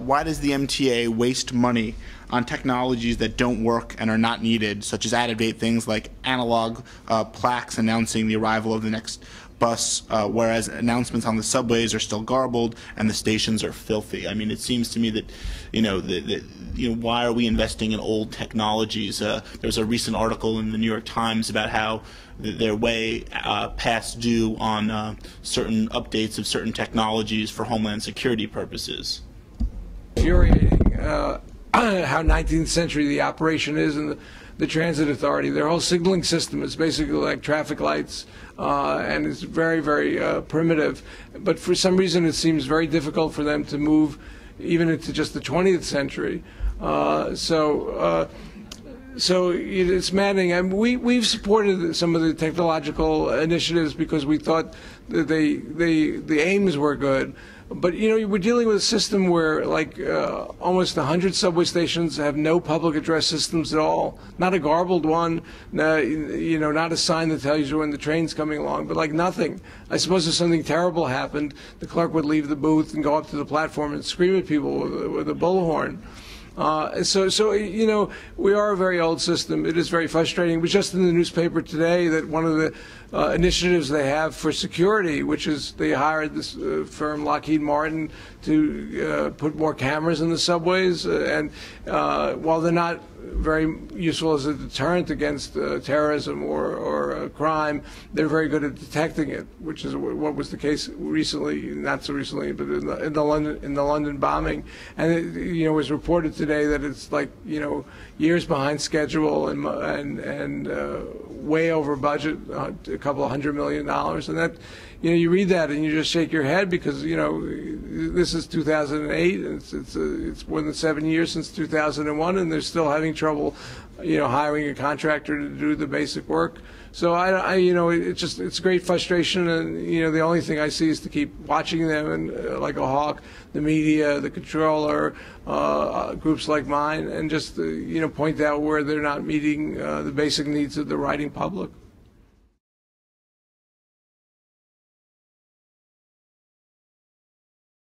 why does the MTA waste money on technologies that don't work and are not needed, such as out-of-date things like analog plaques announcing the arrival of the next bus, whereas announcements on the subways are still garbled and the stations are filthy? I mean, it seems to me that, why are we investing in old technologies? There was a recent article in the New York Times about how they're way past due on certain updates of certain technologies for homeland security purposes. Infuriating how 19th century the operation is in the transit authority. Their whole signaling system is basically like traffic lights, and it's very, very primitive. But for some reason, it seems very difficult for them to move even into just the 20th century. So it's maddening. And we've supported some of the technological initiatives because we thought that the aims were good. But we're dealing with a system where almost 100 subway stations have no public address systems at all. Not a garbled one, not a sign that tells you when the train's coming along, but nothing. I suppose if something terrible happened, the clerk would leave the booth and go up to the platform and scream at people with a bullhorn. So we are a very old system. It is very frustrating. It was just in the newspaper today that one of the initiatives they have for security, which is they hired this firm Lockheed Martin to put more cameras in the subways, and while they're not very useful as a deterrent against terrorism or crime, they're very good at detecting it, which is what was the case recently, not so recently, but in the London bombing. And it was reported today that it's years behind schedule and way over budget, a couple of $100 million, and that you read that and you just shake your head because this is 2008, and it's more than 7 years since 2001, and they're still having trouble hiring a contractor to do the basic work. So it's great frustration, and the only thing I see is to keep watching them and like a hawk, the media, the controller, groups like mine, and just point out where they're not meeting the basic needs of the riding public.